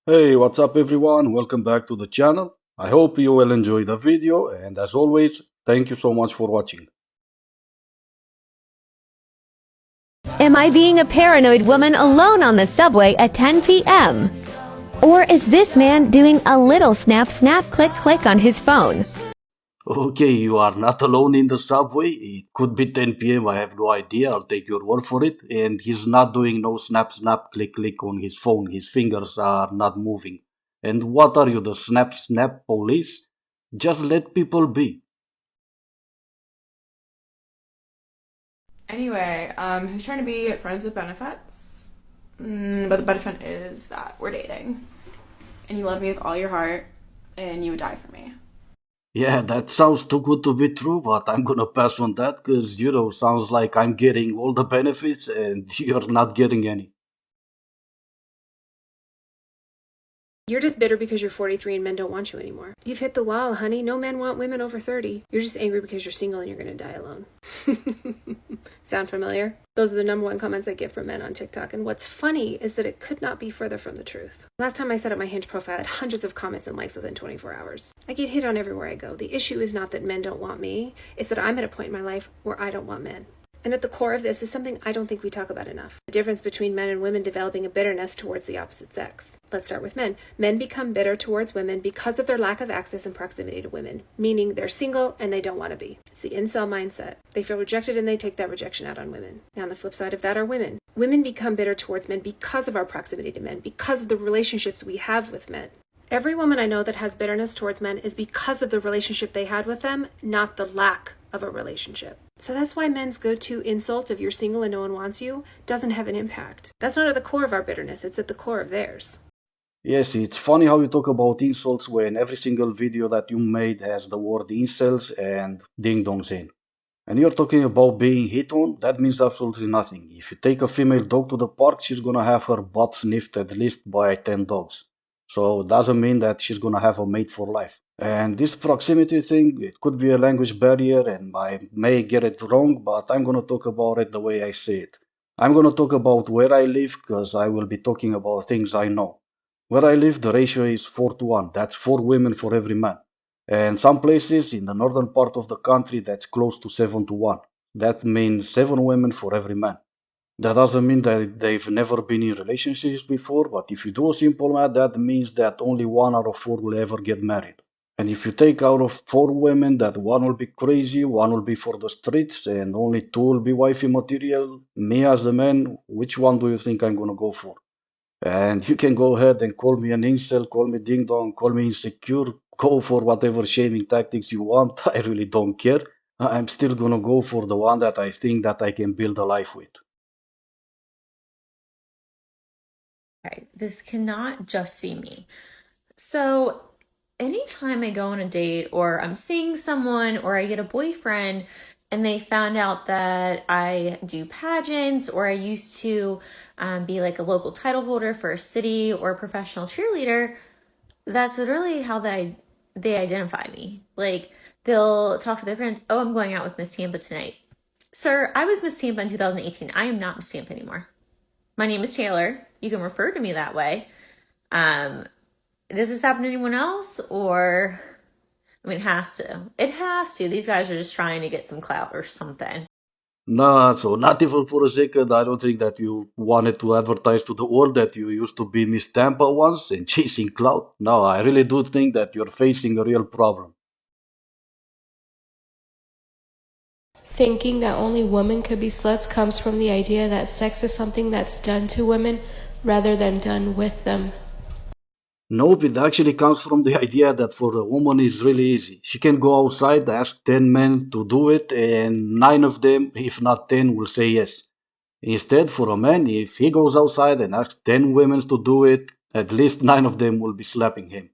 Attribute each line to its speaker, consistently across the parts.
Speaker 1: Hey, what's up everyone? Welcome back to the channel. I hope you will enjoy the video and as always, thank you so much for watching.
Speaker 2: Am I being a paranoid woman alone on the subway at 10 p.m.? Or is this man doing a little snap, snap, click, click on his phone?
Speaker 1: Okay, you are not alone in the subway. It could be 10 p.m. I have no idea. I'll take your word for it. And he's not doing no snap, snap, click, click on his phone. His fingers are not moving. And what are you, the snap, snap police? Just let people be.
Speaker 3: Anyway, who's trying to be friends with benefits? But the benefit is that we're dating. And you love me with all your heart, and you would die for me.
Speaker 1: Yeah, that sounds too good to be true, but I'm gonna pass on that because, sounds like I'm getting all the benefits and you're not getting any.
Speaker 4: You're just bitter because you're 43 and men don't want you anymore. You've hit the wall, honey. No men want women over 30. You're just angry because you're single and you're gonna die alone. Sound familiar? Those are the #1 comments I get from men on TikTok, and what's funny is that it could not be further from the truth. Last time I set up my Hinge profile, I had hundreds of comments and likes within 24 hours. I get hit on everywhere I go. The issue is not that men don't want me, it's that I'm at a point in my life where I don't want men. And at the core of this is something I don't think we talk about enough. The difference between men and women developing a bitterness towards the opposite sex. Let's start with men. Men become bitter towards women because of their lack of access and proximity to women, meaning they're single and they don't want to be. It's the incel mindset. They feel rejected and they take that rejection out on women. Now on the flip side of that are women. Women become bitter towards men because of our proximity to men, because of the relationships we have with men. Every woman I know that has bitterness towards men is because of the relationship they had with them, not the lack of a relationship. So that's why men's go-to insult, if you're single and no one wants you, doesn't have an impact. That's not at the core of our bitterness, it's at the core of theirs.
Speaker 1: Yes, it's funny how you talk about insults when every single video that you made has the word incels and ding dongs in. And you're talking about being hit on, that means absolutely nothing. If you take a female dog to the park, she's gonna have her butt sniffed at least by 10 dogs. So it doesn't mean that she's gonna have a mate for life. And this proximity thing, it could be a language barrier and I may get it wrong, but I'm gonna talk about it the way I see it. I'm gonna talk about where I live because I will be talking about things I know. Where I live, the ratio is 4 to 1. That's 4 women for every man. And some places in the northern part of the country, that's close to 7 to 1. That means 7 women for every man. That doesn't mean that they've never been in relationships before, but if you do a simple math, that means that only 1 out of 4 will ever get married. And if you take out of 4 women, that 1 will be crazy, 1 will be for the streets, and only 2 will be wifey material, me as a man, which one do you think I'm gonna go for? And you can go ahead and call me an incel, call me ding dong, call me insecure, go for whatever shaming tactics you want. I really don't care. I'm still gonna go for the one that I think that I can build a life with.
Speaker 5: Okay, this cannot just be me. So, anytime I go on a date or I'm seeing someone or I get a boyfriend and they found out that I do pageants or I used to be like a local title holder for a city or a professional cheerleader, that's literally how they identify me. Like, they'll talk to their friends, oh, I'm going out with Miss Tampa tonight. Sir, I was Miss Tampa in 2018. I am not Miss Tampa anymore. My name is Taylor. You can refer to me that way. Um, does this happen to anyone else? Or, I mean, it has to. It has to. These guys are just trying to get some clout or something.
Speaker 1: Nah, so not even for a second, I don't think that you wanted to advertise to the world that you used to be Miss Tampa once and chasing clout. No, I really do think that you're facing a real problem.
Speaker 6: Thinking that only women could be sluts comes from the idea that sex is something that's done to women rather than done with them.
Speaker 1: Nope, it actually comes from the idea that for a woman it's really easy. She can go outside, ask 10 men to do it, and 9 of them, if not 10, will say yes. Instead, for a man, if he goes outside and asks 10 women to do it, at least 9 of them will be slapping him.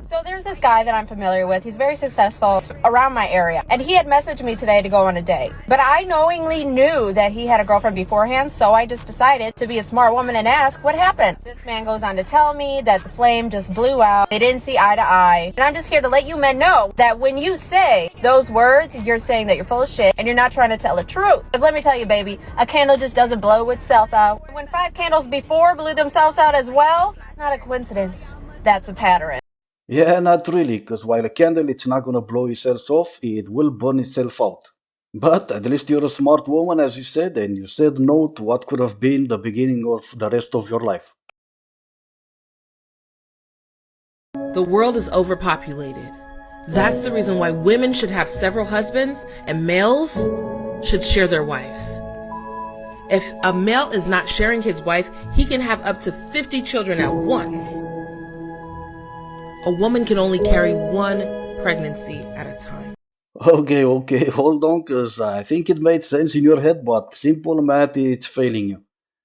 Speaker 7: So there's this guy that I'm familiar with. He's very successful around my area. And he had messaged me today to go on a date. But I knowingly knew that he had a girlfriend beforehand, so I just decided to be a smart woman and ask what happened. This man goes on to tell me that the flame just blew out. They didn't see eye to eye. And I'm just here to let you men know that when you say those words, you're saying that you're full of shit and you're not trying to tell the truth. Because let me tell you, baby, a candle just doesn't blow itself out. When 5 candles before blew themselves out as well, not a coincidence. That's a pattern.
Speaker 1: Yeah, not really, because while a candle it's not gonna blow itself off, it will burn itself out. But at least you're a smart woman, as you said, and you said no to what could have been the beginning of the rest of your life.
Speaker 8: The world is overpopulated. That's the reason why women should have several husbands and males should share their wives. If a male is not sharing his wife, he can have up to 50 children at once. A woman can only carry 1 pregnancy at a time.
Speaker 1: Okay, hold on, because I think it made sense in your head, but simple math it's failing you.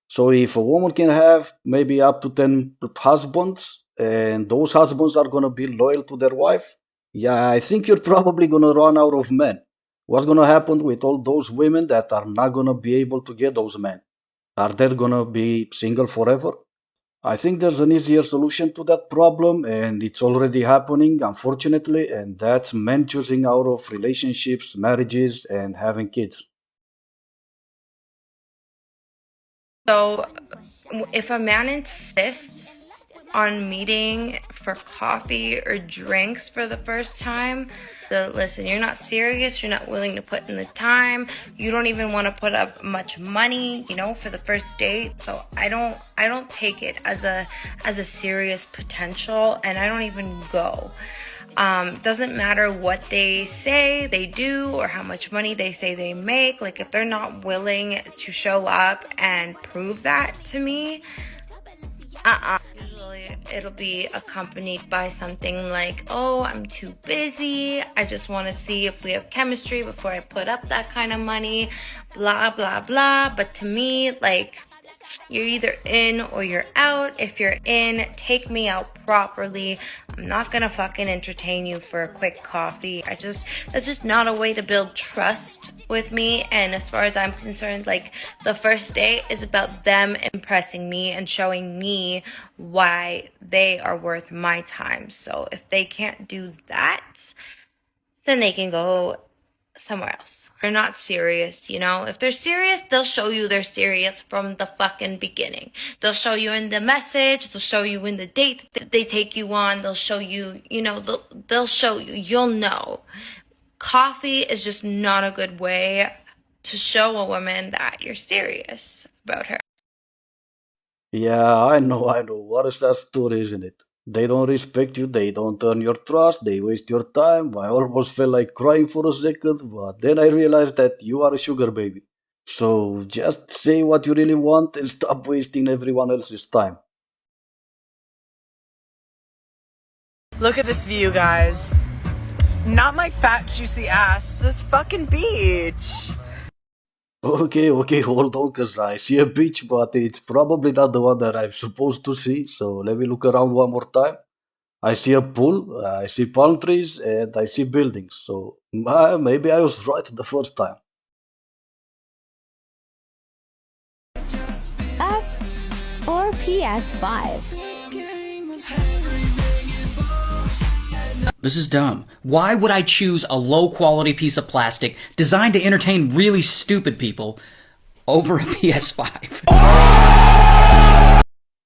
Speaker 1: So if a woman can have maybe up to 10 husbands, and those husbands are gonna be loyal to their wife, yeah, I think you're probably gonna run out of men. What's gonna happen with all those women that are not gonna be able to get those men? Are they gonna be single forever? I think there's an easier solution to that problem, and it's already happening, unfortunately, and that's men choosing out of relationships, marriages, and having kids.
Speaker 9: So, if a man insists on meeting for coffee or drinks for the first time, listen, you're not serious, you're not willing to put in the time, you don't even want to put up much money, for the first date. So I don't take it as a serious potential, and I don't even go. Doesn't matter what they say they do or how much money they say they make. Like, if they're not willing to show up and prove that to me, usually it'll be accompanied by something like, oh, I'm too busy, I just want to see if we have chemistry before I put up that kind of money, blah blah blah. But to me, like, you're either in or you're out. If you're in, take me out properly. I'm not gonna fucking entertain you for a quick coffee. That's just not a way to build trust with me. And as far as I'm concerned, like, the first date is about them impressing me and showing me why they are worth my time. So if they can't do that, then they can go somewhere else. They're not serious, If they're serious, they'll show you they're serious from the fucking beginning. They'll show you in the message, they'll show you in the date that they take you on, they'll show you, they'll show you, you'll know. Coffee is just not a good way to show a woman that you're serious about her.
Speaker 1: Yeah, I know. What is that story, isn't it? They don't respect you, they don't earn your trust, they waste your time. I almost felt like crying for a second, but then I realized that you are a sugar baby. So just say what you really want and stop wasting everyone else's time.
Speaker 10: Look at this view, guys. Not my fat, juicy ass. This fucking beach.
Speaker 1: Okay, hold on, because I see a beach, but it's probably not the one that I'm supposed to see. So let me look around one more time. I see a pool, I see palm trees, and I see buildings. So maybe I was right the first time.
Speaker 2: F or PS5?
Speaker 11: This is dumb. Why would I choose a low-quality piece of plastic designed to entertain really stupid people over a PS5?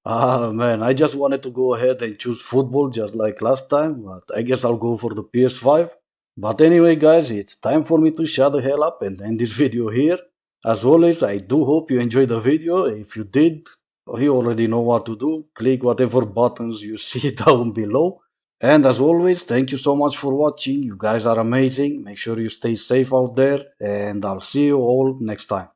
Speaker 1: Ah man, I just wanted to go ahead and choose football just like last time, but I guess I'll go for the PS5. But anyway guys, it's time for me to shut the hell up and end this video here. As always, I do hope you enjoyed the video. If you did, you already know what to do. Click whatever buttons you see down below. And as always, thank you so much for watching. You guys are amazing. Make sure you stay safe out there, and I'll see you all next time.